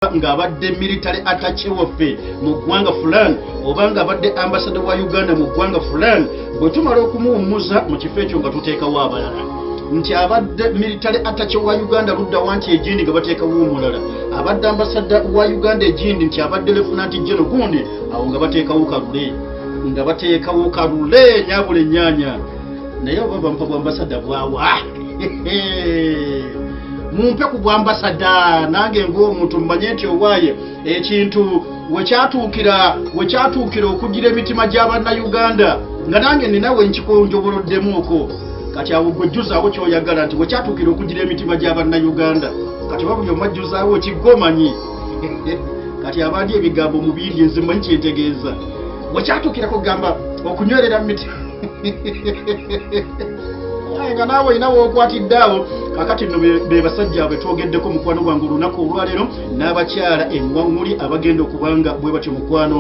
ng'abadde military attaché waffe mu ggwanga fulani oba ng'abadde ambassador wa Uganda mu ggwanga fulani bwe tumala okumuwummuza mu kifo ekyo nga tuteekawo abalala nti abadde military attaché wa Uganda ludda wanti egindi nga bateekawo omulala abadde ambassador wa Uganda egindi nti abadde lieutenant general gundi awo nga bateekawo kalule nyabule nnyanya naye oba bampa bwa ambassador bwawa mumpe ku bwa ambassador nange ng'omuntu mmanye nti owaaye ekintu wekyatuukira okugira emitima gy'Abannayuganda nga nange ninawe nkikonjoboloddemuuko kati awo gwe jjuzaawo ky'oyagala nti wekyatuukira okugira emitima gy'Abannayuganda kati oba buli omajjuzaawo kiggomanyi kati abandi ebigambo mu bindi nze mmanyi kyentegeeza wekyatuukirako kugamba okunywerera mu mitima nga naawe inawo okwatidde awo kakati nno be basajja abwe twogeddeko mukwano gwange olunaku olwaleero n'abakyala enwaŋŋuli abagenda okubanga bwe batyo mukwano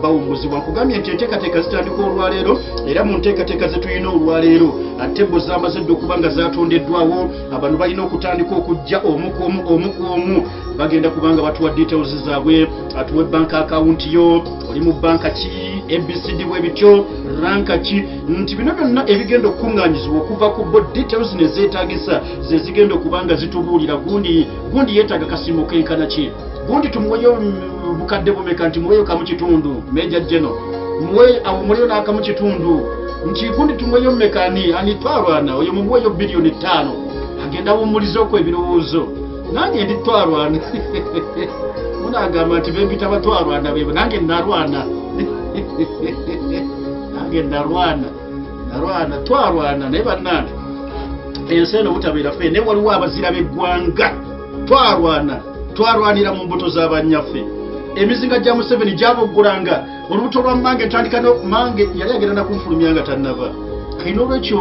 bawummuzibwa nkugambye nti enteekateeka zitandika olwaleero era mu nteekateeka ze tulina olwaleero tebo z'amazedde okuba nga zatondeddwawo abantu balina okutandika okujja omu ku omu bagenda kubanga batuwa details zaabwe atuwe banka akawunti yo oli mu banka ki ABCD bwe bityo ranka ki nti bino byonna ebigenda okukuŋŋaanyizibwa okuva ku bo details ne zeetaagisa ze zigenda okubanga zitubuulira gundi yeetaaga kasimu kenkana ki gundi tumuweyo bukadde bumeka nti muweyo kamu kitundu Major General muweyo n'akamu kitundu nti gundi tumuweyo mmekani anitwarwana oyo mumuweyo bilioni 5 agenda awummuliza okwo ebirowoozo nange nditwarwana munagamba nti bembita batwarwana bebo nange narwana nange narwana twarwana naye bannange ensi eno butabeera ffe naye waliwo abazira b'eggwanga twarwanira mu mbuto z'abanyaffe emizinga gya Museveni gyaboggolanga olubuto lwa mange ntandika mange yali agenda nakunfulumya nga tannava kayina olwekyo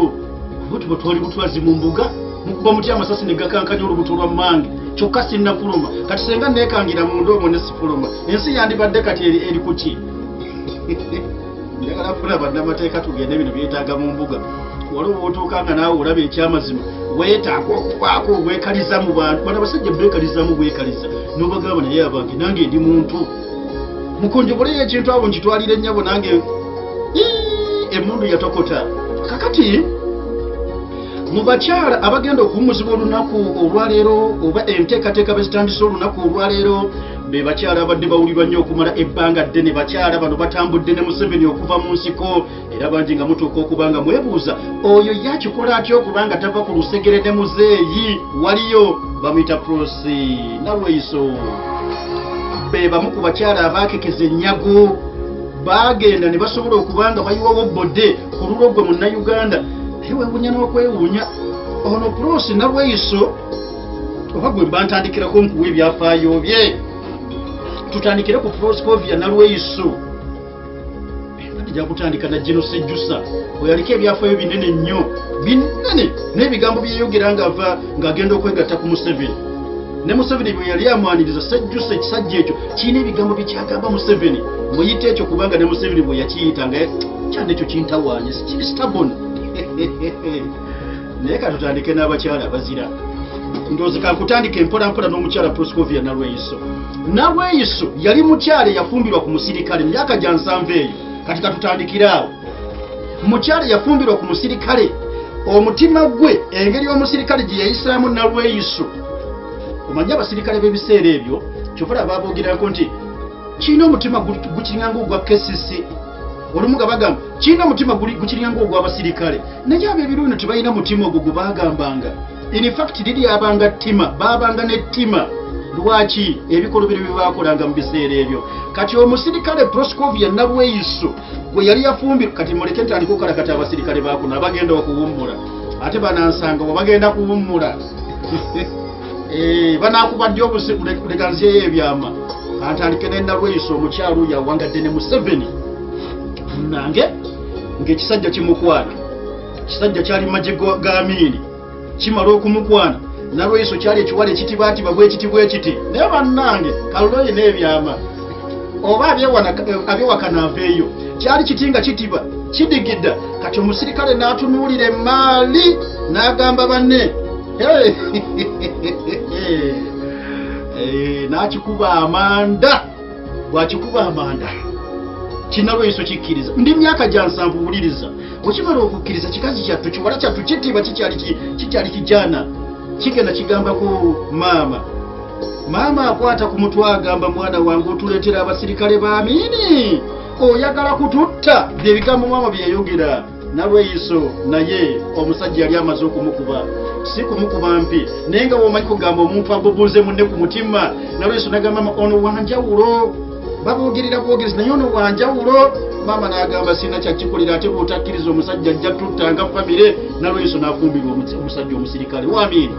obuto bwe twali butwazi mu mbuga mukuba muti amasasi ne gakankanya olubuto lwa mange kyokka sinnafuluma kati senga neekangira munda omwo ne sifuluma ensi yandibadde kati eri ku ki njagala funa bannamateeka tugende bino byetaaga mu mbuga waliwo otuukanga naawe olaba ekyamazima weetaaga okubaako obwekaliza mu bantu bana basajja beekalizamu bwekaliza n'obagamba naye abange nange ndi muntu mukonjoboleyo ekintu abo nkitwalire ennyabo nange emmundu yatokota kakati mu bakyala abagenda okuwummuzibwa olunaku olwaleero oba enteekateeka bezitandise olunaku olwaleero be bakyala abadde bawulirwa nnyo okumala ebbanga ddene bakyala bano batambudde ne Museveni okuva mu nsiko era bangi nga mutuuka okubanga mwebuuza oyo yakikola atya okubanga tava ku lusegere ne muzeeyi waliyo bamuyita prosi nalweiso be bamu ku bakyala abaakekeza ennyago baagenda ne basobola okubanga bayiwawo bodde ku lulogwe mu Nnayuganda wewuunya n'okwewuunya ono prosi nalweiso oba gwe mba ntandikirako nkuwa ebyafaayo bye tutandikire ku Proscovia nalweiso ejja kutandika na Gino Sejjusa bwe yaliko ebyafaayo binene nnyo binene n'ebigambo byeyogera ng'agenda okwegatta ku Museveni ne Museveni bwe yali amwaniriza Sejjusa ekisajja ekyo kirina ebigambo byekyagamba Museveni muyita ekyo kubanga ne Museveni bwe yakiyita nga kyane ekyo kintawaanye kiri stubborn naye katutandike n'abakyala abazira ndowooza kankutandika empolampola n'omukyala Proscovia nalweiso yali mukyala yafumbirwa ku musirikale myaka gya 7 eyo kati katutandikira awo mukyala yafumbirwa ku musirikale omutima gwe engeri y'omusirikale gye yayisaamu nalweiso omanyi abasirikale b'ebiseera ebyo kyofala baabogerako nti kirina omutima gukiringanga ogwa KCC olumu nga bagamba kirina omutima gukiringanga ogw'abasirikale naye ab'ebiruuno tebalina mutima ogwo gwe baagambanga in fact liri abanga ttima baabanga n'ettima lwaki ebikolobero bye baakolanga mu biseera ebyo kati omusirikale Proscovia nalweiso gwe yali yafumbirwa kati muleke ntandika okukalakata abasirikale baakuno abagenda okuwummula ate banansanga wabagenda kuwummula banaakubadde obuleganziyeyo ebyaama antandike ne nalweiso omukyalo yawangadde ne Museveni nange ng'ekisajja kimukwana ekisajja kyali magye ga Amini kimala okumukwana nalweiso kyali ekiwala ekitibatiba bwe kiti naye bannange kaluloye n'ebyama oba abyewakana aveeyo kyali kiti nga kitiba kidigidda kati omusirikale n'atunuulira emaali n'agamba banne n'akikuba amanda bw'akikuba amanda kinalweso kikkiriza ndi myaka gya 7 buliriza okimala okukkiriza kikazi kyattu kiwala kyattu kitiibwa kikyali kijana kigenda kigambako maama akwata ku mutwe agamba mwana wange otuleetera abasirikale baamini oyagala kututta byebigambo maama byeyayogera nalweyiso naye omusajja yali amaze okumukuba si kumukuba mpi naye nga womanyi kugamba omuntu abubuuze munne ku mutima nalweyiso nagamba mama ono wanjawulo babogerera bwogezi naye ono wanjawulo maama n'agamba sina kyakikolera ate bw'otakkiriza omusajja ajja tuttanga famire nalweyiso n'afumbirwa omusajja omusirikale waamini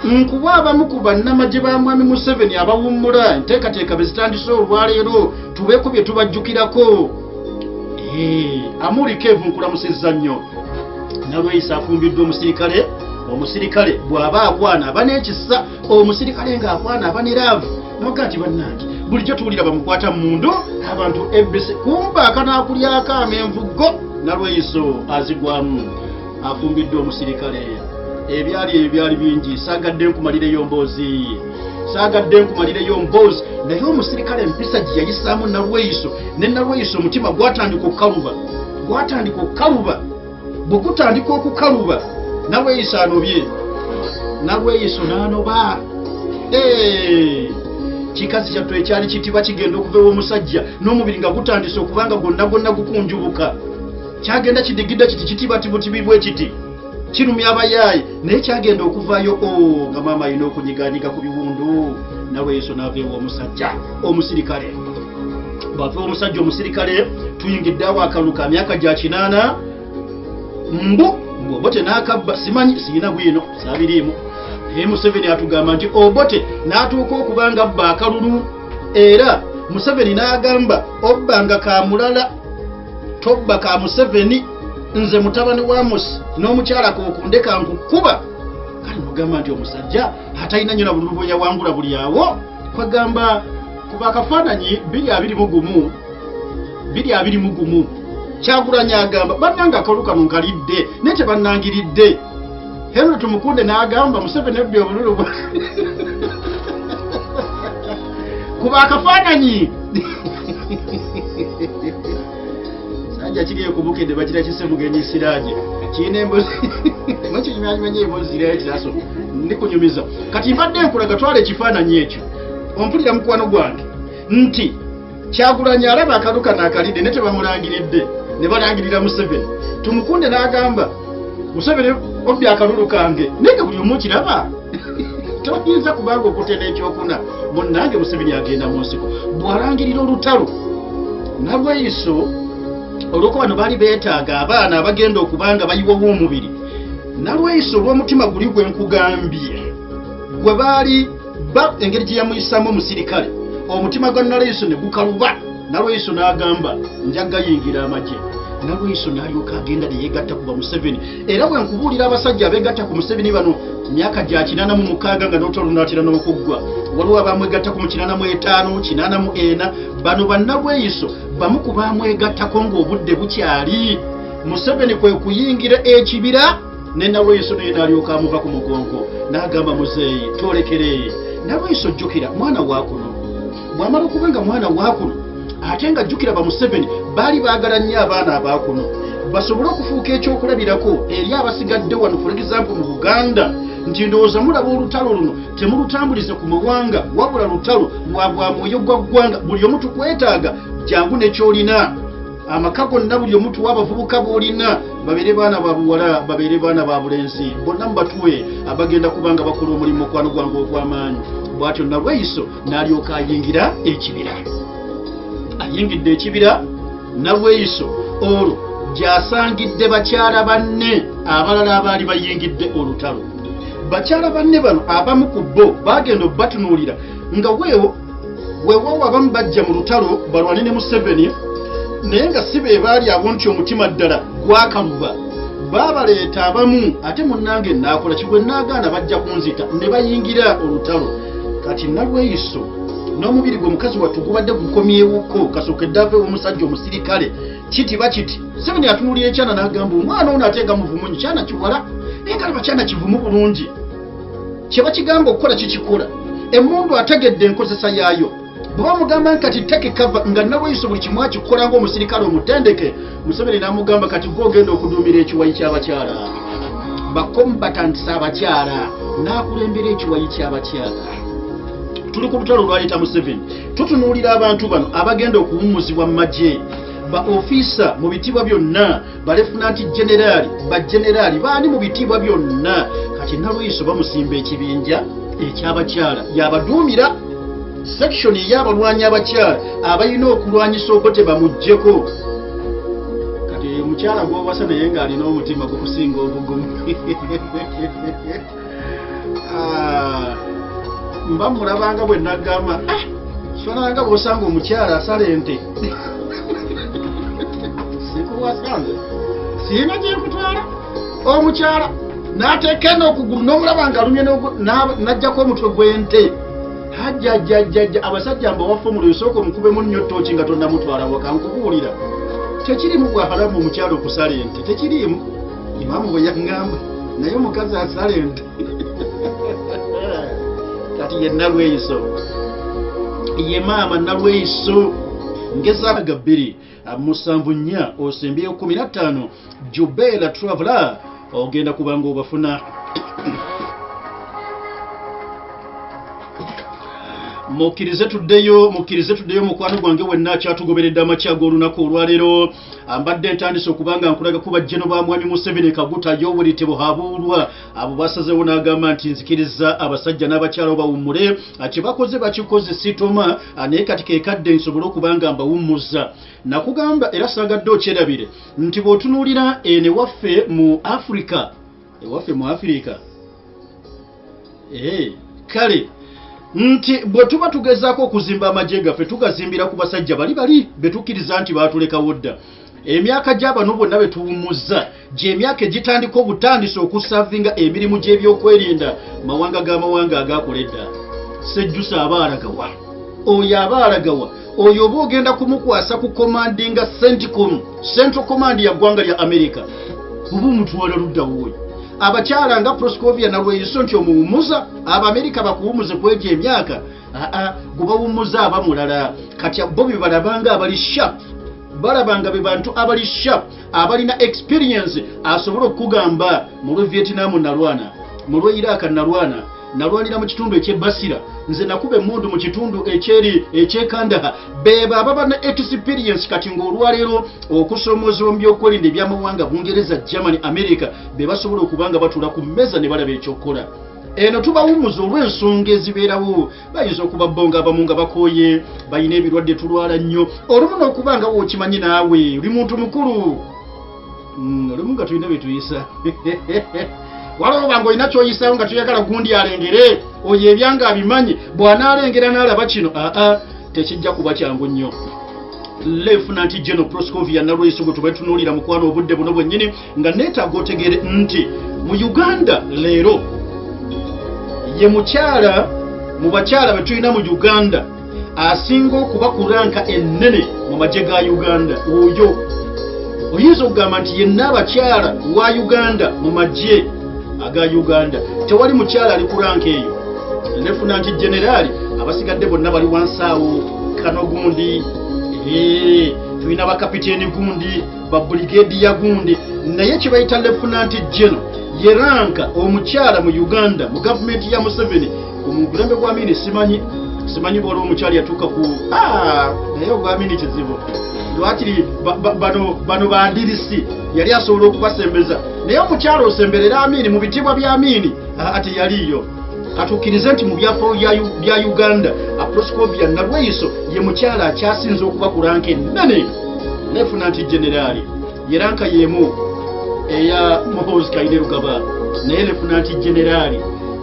nkuba abamu ku bannamagye ba mwami Museveni abawummula enteekateeka bezitandise olwaleero tubeeko bye tubajjukirako amulikeevu nkulamusizza nnyo nalweyiso afumbiddwa omusirikale bw'aba akwana aba n'ekisa omusirikale ng'akwana aba ne laavu noga nti bannange bulijjo tuwulira bamukwata mundu abantu ebbese kumba akanaakulyako amenvugo nalweyiso azigwamu afumbiddwa omusirikale ebyali bingi saagadde nkumalireyo mboozi naye omusirikale empisa gye yayisaamu nalweyiso ne nalweyiso omutima gwatandika okukaluba bwe gutandika okukaluba nalweyiso anobye nalweyiso n'anoba kikazi kyattu ekyali kitibwa kigenda okuva ew'omusajja n'omubiri nga gutandise okubanga gwonna gukunjubuka kyagenda kidigidda kiti kitibwa tibutibibwe kiti kirumya abayaayi naye kyagenda okuvaayo nga maama alina okunyiganyiga ku biwundu nalweyiso n'ava ew'omusajja omusirikale bw'ava omusajja omusirikale tuyingidde awo akalulu ka myaka gya 8 Obote n'akabba simanyi siyina bwino saabiriimu Museveni atugamba nti Obote n'atuuka okubanga abba akalulu era Museveni n'agamba obbanga ka mulala tobba ka Museveni nze mutabani wa Musi n'omukyala kokundeka nkukuba kale nogamba nti omusajja atalina nnyo na bululu bwe yawangula buli awo kwagamba kuba akafaananyi 221 Kyagulanya agamba bannanga akalulu kano nkalidde naye tebannangiridde Henry tumukunde n'agamba Museveni ebbi obululu kuba akafaananyi sajja kigiye kubukedde bakira kisemugenyi siraaje kiina embuzi mwekyo kimanyimanyi embuzi ziriyo ekiraso ndi kunyumiza kati mbadde nkulaga twala ekifaananyi ekyo ompulira mukwano gwange nti Kyagulanya alaba akalulu kano akalidde ne tebamulangiridde ne balangirira Museveni tumukunde n'agamba Museveni obbi akalulu kange naye buli omu kiraba toyinza kubanga okutera ekyokuna munnange Museveni agenda mu nsiko bw'alangirira olutalo nalweyiso olw'okuba bano baali beetaaga abaana abagenda okubanga bayiwawo omubiri nalweyiso olw'omutima guli gwe nkugambye gwe baali engeri gye yamuyisaamu omusirikale omutima gwa nalweyiso ne gukaluba nalweyiso n'agamba njagga yingira amagye nalweyiso n'alyoka agenda ne yeegatta ku Museveni era bwe nkubuulira abasajja abeegatta ku Museveni bano myaka gya 86 nga n'olutalo lunaatera n'okuggwa waliwo abamwegattako mu 85 84 bano bannalweyiso bamu ku baamwegattako ng'obudde bukyali Museveni kwe kuyingira ekibira ne nalweyiso naye n'alyoka amuva ku mugongo n'agamba muzeeyi twolekere nalweyiso jjukira mwana waakuno bw'amala okuba nga mwana waakuno ate nga jjukira ba Museveni baali baagala nnyo abaana abaakuno basobole okufuuka ekyokulabirako eri abasigadde wano for example mu Buganda nti ndowooza mulaba olutalo luno temulutambulize ku mawanga wabula lutalo lwa bwa mwoyo gwa ggwanga buli omu tukwetaaga jangu nekyolina amaka gonna buli omu tuwa abavubuka b'olina babeere baana ba buwala babeere baana ba bulenzi bonna mubatuwe abagenda kubanga bakola omulimu mukwano gwange ogw'amaanyi bw'atyo nalweyiso n'alyoka ayingira ekibira ayingidde ekibira nalweyiso olwo gy'asangidde bakyala banne abalala abaali bayingidde olutalo bakyala banne bano abamu ku bo bagenda obbatunuulira nga weewawo abamu bajja mu lutalo balwane ne Museveni naye nga si be baali abo nti omutima ddala gwakaluba baabaleeta abamu ate munnange naakola kigwe naagaana bajja kunzita ne bayingira olutalo kati nalweyiso n'omubiri gwe mukazi wattu gubadde gukomyewuko kasookedde ave omusajja omusirikale kitiba kiti Museveni atunuulira ekyana n'agamba omwana ono ate nga muvumunyi kyana kiwala naye kalaba kyana kivumu bulungi kye bakigamba okukola kikikola emmundu ategedde enkozesa yaayo bwe bamugamba kati take cover nga Nalweyiso buli kimu akikola ng'omusirikale omutendeke Museveni n'amugamba kati gw'ogenda okuduumira ekiwayi ky'abakyala bakombatantisa abakyala n'akulembera ekiwayi ky'abakyala. Tuli ku lutalo lwaleeta Museveni tutunuulira abantu bano abagenda okuwummuzibwa mu magye ba ofisa mu bitibwa byonna ba lieutenant general ba generali baani mu bitibwa byonna kati Nalweyiso bamusimba ekibinja eky'abakyala yabaduumira section y'abalwanyi abakyala abalina okulwanyisa okote bamuggyeko kati omukyala gw'obasa naye ng'alina omutima gukusinga obugumu mba mulabanga bwe nagamba kifananga bw'osanga omukyala asala ente sikuwasanze siina gyekutwala omukyala n'ateeka n'okugulu n'omulabanga alumye n'ajjako omutwe gw'ente hajjajjajjajja abasajja mbawaffe omuliro sooka omukubemu nnyo ttooki nga tonnamutwala waka nkubuulira tekirimu bwa halamu omukyala okusala ente tekirimu imaamu bwe yaŋŋamba naye omukazi asala ente kati ye Nalweyiso ye maama Nalweyiso ngezaaga 274 osembyeyo 15 Jubeera Traveller ogenda kubanga obafuna mukkirize tuddeyo mukwano gwange wenna akyatugoberedde amakya g'olunaku olwaleero mbadde ntandise okubanga nkulaga kuba jeno ba mwami Museveni Kaguta Yoweri Tebohabuulwa abo basazeewo n'agamba nti nzikiriza abasajja n'abakyala bawummule kye bakoze bakikoze sitoma naye kati keekadde nsobole okubanga mbawummuza nakugamba era saagadde okyerabire nti bw'otunuulira ewaffe mu Afrika kale nti bwe tuba tugezaako okuzimba amagye gaffe tugazimbira ku basajja bali betukkiriza nti baatulekawo dda emyaka gy'abano bonna be tuwummuzza gy'emyaka egitandika obutandisa okusavinga emirimu gy'ebyokwerinda mawanga g'amawanga agakola edda sejjusa aba alagawa oyo aba alagawa oyo oba ogenda kumukwasa ku commandinga Central Command ya ggwanga lya America oba omutwala luddawo oyo abakyala nga Proscovia Nalweyiso nti omuwummuza Abamerika bakuwummuze kwegya emyaka gubawummuza abamulala kati bo bebalabanga abali sharp balabanga be bantu abali sharp abalina experience asobola okugamba mu lwe Vietnam nalwana mu lwe Iraq nalwanira mu kitundu eky'Ebasira nze nakuba emmundu mu kitundu eky'Ekandaha beba ababa na experience kati ng'olwaleero okusoomozebwa mu byokwerinda ebyamawanga Bungereza Germany America be basobola okubanga batula ku mmeeza ne balaba ekyokukola eno tubawummuza olw'ensonga ezibeerawo bayinza okuba bonga abamu nga bakooye balina ebirwadde tulwala nnyo olumu n'okubanga wookimanyi naawe oli muntu mukulu olumu nga tulina bye tuyisa waliwo banga olina kyoyisaawo nga tuyagala gundi alengere oyo ebyanga abimanyi bw'anaalengera n'alaba kino tekijja kuba kyangu nnyo Lieutenant General Proscovia Nalweyiso bwe tuba tunuulira mukwano obudde buno bwennyini nga neetaaga otegere nti mu Uganda leero ye mukyala mu bakyala be tulina mu Uganda asinga okuba ku ranka ennene mu magye ga Uganda oyo oyinza okugamba nti yenna abakyala wa Uganda mu magye aga Uganda tewali mukyala ali ku ranka eyo Lieutenant General abasigadde bonna bali wansi awo kano gundi tulina bakapiteeni gundi babrigadiya gundi naye kye bayita Lieutenant General ye ranka omukyala mu Uganda mu gavumenti ya Museveni omugulembe gwa Amini simanyi bwaliwo omukyala yatuuka ku naye ogwa Amini kizibu lwakiri bano bandirisi yali asobola okubasembeza naye omukyala osemberera Amini mu bitibwa bya Amini ate yaliyo katukkirize nti mu byafaayo bya Uganda Proscovia Nalweyiso ye mukyala akyasinze okuba ku ranka ennene Lieutenant General ye ranka y'emu eya Muhoozi Kainerugaba naye Lieutenant General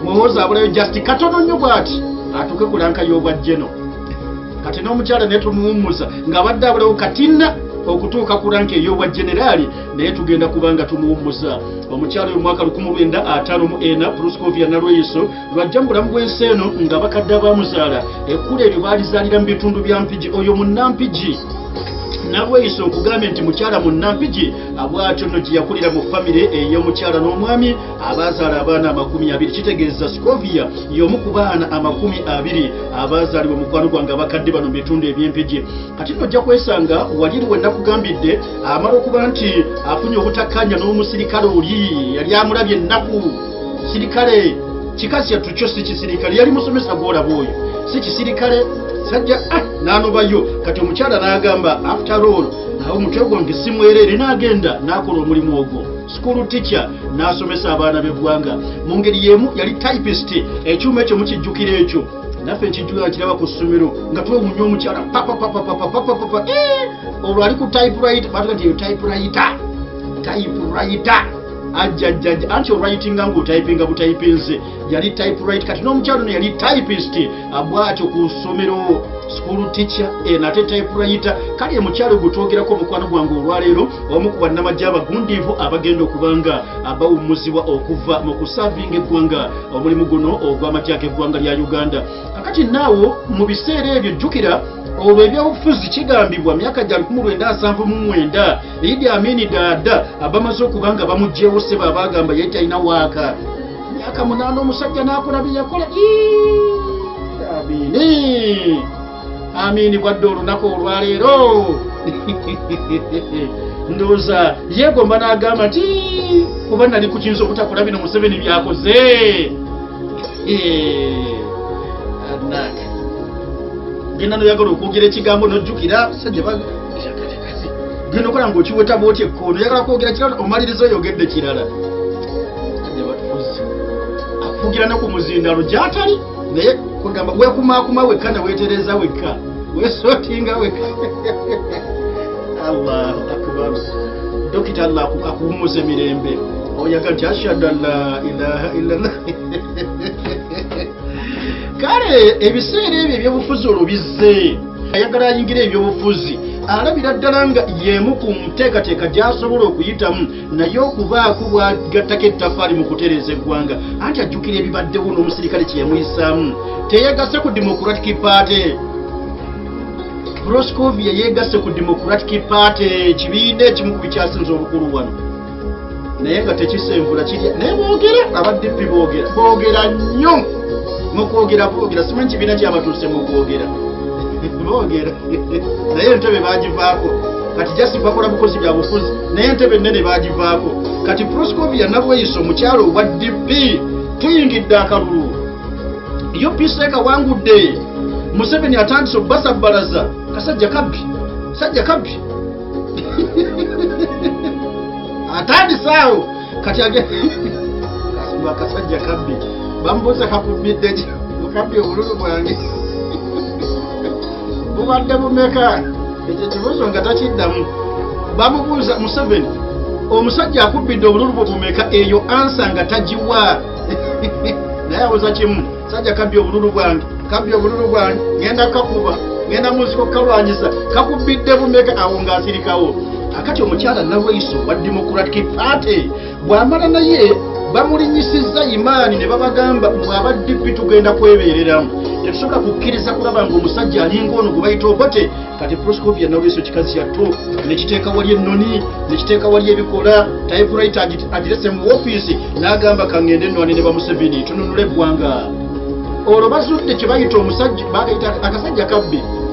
Muhoozi abulayo just katono nnyo bw'ati atuuke ku ranka y'obwa Geno kati n'omukyala naye tumuwummuza ng'abadde abulawo katinna okutuuka ku ranka ey'obwa Generali naye tugenda kubanga tumuwummuza omukyala oyo mwaka 1954 Proscovia Nalweyiso lwajja mu bulamu bw'ensi eno nga bakadde abamuzaala ekkulu eryo baalizaalira mu bitundu bya Mpigi oyo munnampigi nalweiso okugambye nti mukyala munnampigi abwatyo nno gye yakulira mu famire ey'omukyala n'omwami abazaala abaana 20 kitegeeza Scovia y'omu ku baana 20 abazaalibwa mukwano gwange abakadde bano mu bitundu eby'empigi. Kati nno ojja kwesanga waliri we nakugambidde amala okuba nti afunye obutakkanya n'omusirikale oli yali amulabye ennaku. Sirikale kikazi yattu kyo si kisirikale, yali musomesa gw'olaba oyo si kisirikale. Sajja n'anobayo. Kati omukyala n'agamba after all awo omutwe gwange si mwereere, n'agenda n'akola omulimu ogwo. School teacher n'asomesa abaana b'eggwanga. Mu ngeri y'emu yali typist, ekyuma ekyo mukijjukira ekyo. Naffe nkijjukira kiraba ku ssomero nga twewunya omukyala papa olwo ali ku typewriter batuga nti typewriter ajjajjaja anti olwritinga ng'otypinga butayipinze yali typewriter. Kati n'omukyalo no yali typist abwatyo ku ssomero school teacher nate typewriter. Kali omukyalo gutwogerako mukwano gwange olwaleero omu ku bannamagye abagundiivu abagenda okubanga abawummuzibwa okuva mu kusavinga eggwanga omulimu guno ogw'amagye ag'eggwanga lya Uganda. Kakati naawo mu biseera ebyo jjukira olwo ebyobufuzi kigambibwa myaka gya 1979 Idi Amin Dada abamaze okubanga bamugjewo ssebo abagamba yali talina waaka myaka 8 omusajja n'akola bye yakola. Amini bwadde olunaku olwaleero ndowooza yeegomba n'agamba nti kuba nali kukiyinza obutakola bino Museveni byakoze. Genda noyagala okwogera ekigambo nojjukira sajja genda okola ng'okiweta bwoti ekkono oyagala kwogera kirala omaliriza oyogedde kirala. Akufugira ne ku muzindalo gy'atali naye kugamba weekumaakuma wekka ne weetereza wekka weesootinga wekka. Allahu akbar. Dokita Allah akuwummuza emirembe oyaga nti ashhadu an la ilaha illallah. Kale ebiseera ebyo ebyobufuzi olwo bizze ayagala ayingira ebyobufuzi alabira ddala nga y'emu ku nteekateeka gy'asobola okuyitamu naye okubaako bw'agattako ettafaali mu kutereeza eggwanga anti ajjukira ebibaddewo n'omusirikale kye yamuyisaamu. Teyeegasse ku Democratic Party. Scovia yeegasse ku Democratic Party, kibiina ekimu ku bikyasinze obukulu wano naye nga tekisenvula kirya naye boogera abaddipi boogera nnyo mukwogera simanyi kibiina kyabatuuse mu kwogera boogera naye entebe baagivaako. Kati jasi bakola bukozi bya bufuzi naye entebe nnene baagivaako. Kati Scovia nalweiso omukyalo wa DP tuyingidde akalulu yo piseeka wangudde Museveni atandise obbasa bbalaza kasajja kabbi atandise awo kati kasajja kabbi bambuuza kakubbidde ki mukabbi obululu bwange bubadde bumeka ekyo kibuuzo nga takiddamu. Bamubuuza Museveni omusajja akubbidde obululu bwe bumeka eyo ansa nga tagiwa naye abuuza kimu sajja kabbi obululu bwange ngenda kakuba ngenda muziko kalwanyisa kakubbidde bumeka awo ng'asirikawo. Akati omukyala nalweiso wa Democratic Party bw'amala naye bamulinyisizza imaani ne babagamba mwabaddipi tugenda kwebeereramu tetusobola kukkiriza kulaba ng'omusajja alinga ono gwe bayita obote. Kati Scovia nalweiso kikazi kyatto nekiteeka wali ennoni nekiteeka wali ebikola typewriter agirese mu ofiisi n'agamba kangende nno ne Museveni tununule eggwanga. Olwo bazudde kye bayita omusajja bagayita akasajja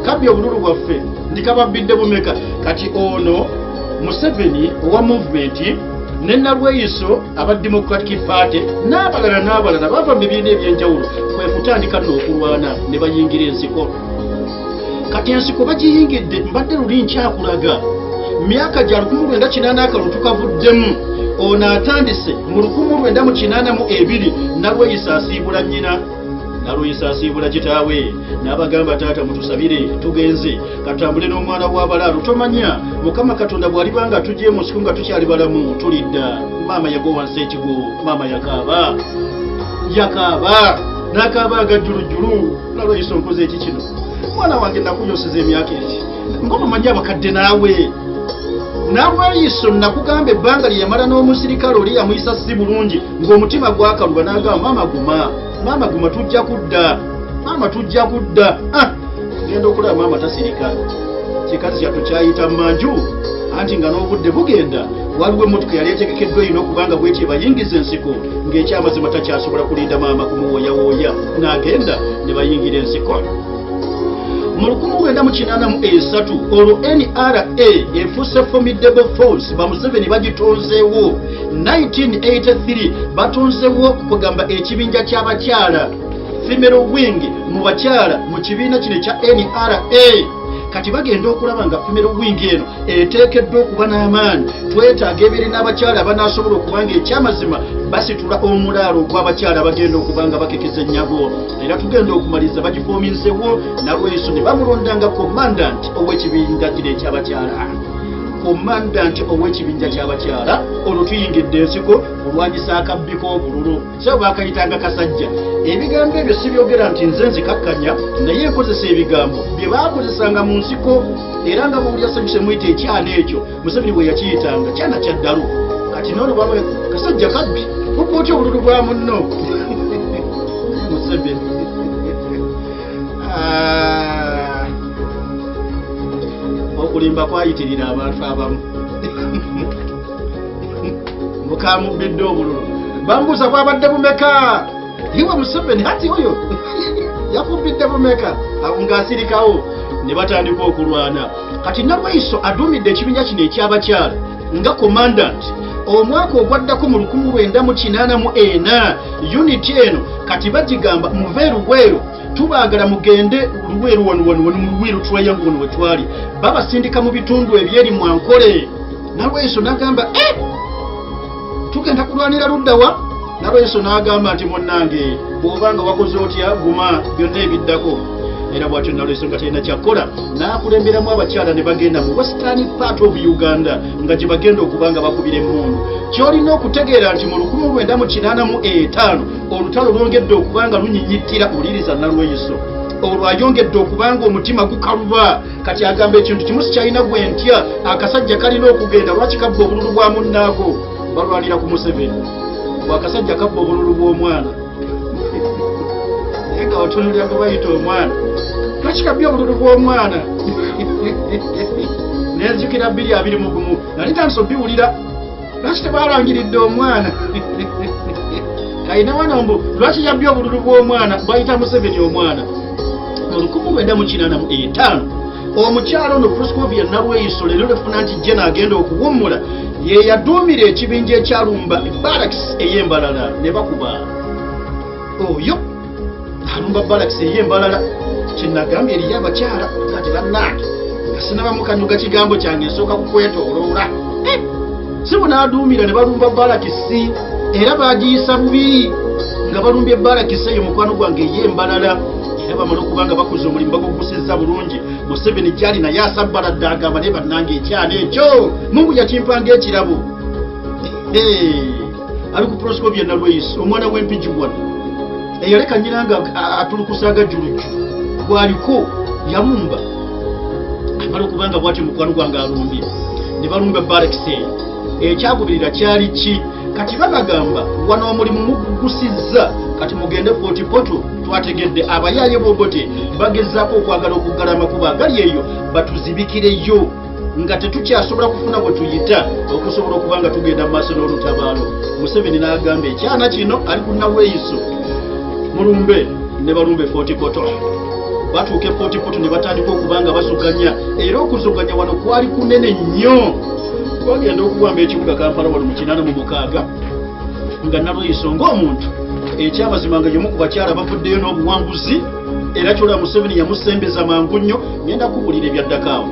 kabbi obululu bwaffe ndikababbidde bumeka. Kati ono Museveni owa movement ne nalweiso aba Democratic Party n'abalala bava mu bibiina ebyenjawulo kwe kutandika nno okulwana ne bayingira ensiko. Kati ensiko bagiyingidde mbadde luli nkyakulaga myaka gya 1980 akalulu tukavuddemu. Ono atandise mu 1982 nalweiso asiibula nnyina nalweiso asiibula kitaawe n'abagamba taata mutusabire tugenze katambule n'omwana w'abalaalo tomanya Mukama Katonda bw'alibanga tujje mu siku nga tukyali balamu tulidda. Maama yago wansi ekigo maama yakaaba n'akaaba agajjulujjulu. Nalweiso nkoze eki kino mwana wange nakuyoseza emyaka eki ng'omanyi abakadde naawe nalweiso nakugamba ebbanga lye yamala n'omusirikale oli yamuyisa si bulungi ng'omutima gwakaluba n'agamba maama guma tujja kudda genda okulaba maama tasirika kikazi kyattu kyayita manju anti nga n'obudde bugenda waliwo emmotoka yali etegekeddwa ino okubanga bwekye bayingiza ensiko ng'ekyamazima takyasobola kulinda maama kumuwooyawooya n'agenda ne bayingira ensiko. Mu 1983 olwo NRA efuuse formidable force ba Museveni bagitonzeewo. 1983 batonzeewo kugamba ekibinja ky'abakyala female wing mu bakyala mu kibiina kino ekya NRA. Kati bagenda okulaba nga female wing eno eteekeddwa okuba n'amaanyi. Twetaaga ebieri n'abakyala abanaasobola okubanga ekyamazima basitula omulaalo ogw'abakyala bagenda okubanga bakekeza ennyabo. Era tugenda okumaliza bagifoominzewo nalweso ne bamulondanga commandant ow'ekibinja kino eky'abakyala. Commandant ow'ekibinja ky'abakyala olwo tuyingidde ensiko olwanyisa akabbiko obululu so baakayitanga kasajja. Ebigambo ebyo si byogera nti nze nzikakkanya naye nkozesa ebigambo bye baakozesanga mu nsiko era nga bw'oli asanyuse muyita ekyana ekyo Museveni bwe yakiyitanga kyana kya ddalu. Kati n'olwo bamwe kasajja kabbi kuba otya obululu bwa munno Museveni. Okulimba kwayitirira abantu abamu mukamubbidde obululu bambuuza bwabadde bumeka iwe Museveni hati oyo yakubbidde bumeka ng'asirikawo ne batandika okulwana. Kati Nalweyiso aduumidde ekibinja kino eky'abakyala nga commandant omwaka ogwaddako mu 1984 unity eno kati bagigamba muve Luweero tubaagala mugende Luweero wano mu Luweero triangle wano wetwali babasindika mu bitundu ebyeri Mwankole. Nalweyiso n'agamba tugenda kulwanira luddawa. Nalweyiso n'agamba nti munnange bw'obanga wakoze otya guma byonna ebiddako. Era bw'atyo Nalweyiso nga talina kyakkola n'akulemberamu abakyala ne bagenda mu western part of Uganda nga gye bagenda okubanga bakubira emmundu. Ky'olina okutegeera nti mu 1985 olutalo lwongedde okubanga lunyinyittira uliriza Nalweyiso. Olwo ayongedde okubanga omutima gukaluba. Kati agamba ekintu kimu sikyalina gwe ntya akasajja kalina okugenda lwaki kabba obululu bwa munnaako. Balwanira ku Museveni bw'akasajja kabba obululu bw'omwana naye nga watunulira nga bayita omwana lwaki kabbye obululu bw'omwana nenzijukira 221 nali tandise obbiwulira lwaki tebalangiridde omwana kayina wano mbu lwaki yabbye obululu bw'omwana bayita Museveni omwana. Mu 1985 omukyalo ono Proscovia Nalweyiso leero lefuna nti jena agenda okuwummula ye yaduumira ekibinja ekyalumba barracks ey'Embalala ne bakuba oyo alumba barracks ey'Embalala. Kyenagambye eriyo abakyala kati bannange nga sinabamukanyuga kigambo kyange nsooka kukwetooloola si bunaaduumira ne balumba barracks era bagiyisa bubi nga balumbye barracks eyo mukwano gwange ey'Embalala. Era bamala okubanga bakoze omulimu bagugusizza bulungi. Museveni gyali naye asabbaladde agamba naye bannange ekyana ekyo Mungu yakimpanga ekirabo. Ali ku Proscovia Nalweyiso omwana w'empigi wano eyaleka nnyina nga atulukusaga jjulujju bw'aliko yalumba amala okubanga bw'atyo mukwano gwange alumbye ne balumba barracks eyo. Ekyagubirira kyali ki? Kati babagamba wano omulimu mugugusizza kati mugende Fort Portal twategedde abayaaye Bobote bagezaako okwagala okuggala amakubo agali eyo batuzibikireyo nga tetukyasobola kufuna bwe tuyita okusobola okubanga tugenda mu maaso n'olutabaalo. Museveni n'agamba ekyana kino ali ku Nalweyiso mulumbe ne balumbe Fort Portal. Batuuke Fort Portal ne batandika okubanga basuganya era okuzuganya wano kwali kunene nnyo. Bagenda okuwamba ekibuga Kampala wano mu 86 nga Nalweyiso ng'omuntu ekyamazima nga y'omu ku bakyala bafuddeyo n'obuwanguzi era kyolaba Museveni yamusembeza mangu nnyo. Ngenda kubulira ebyaddakaawo.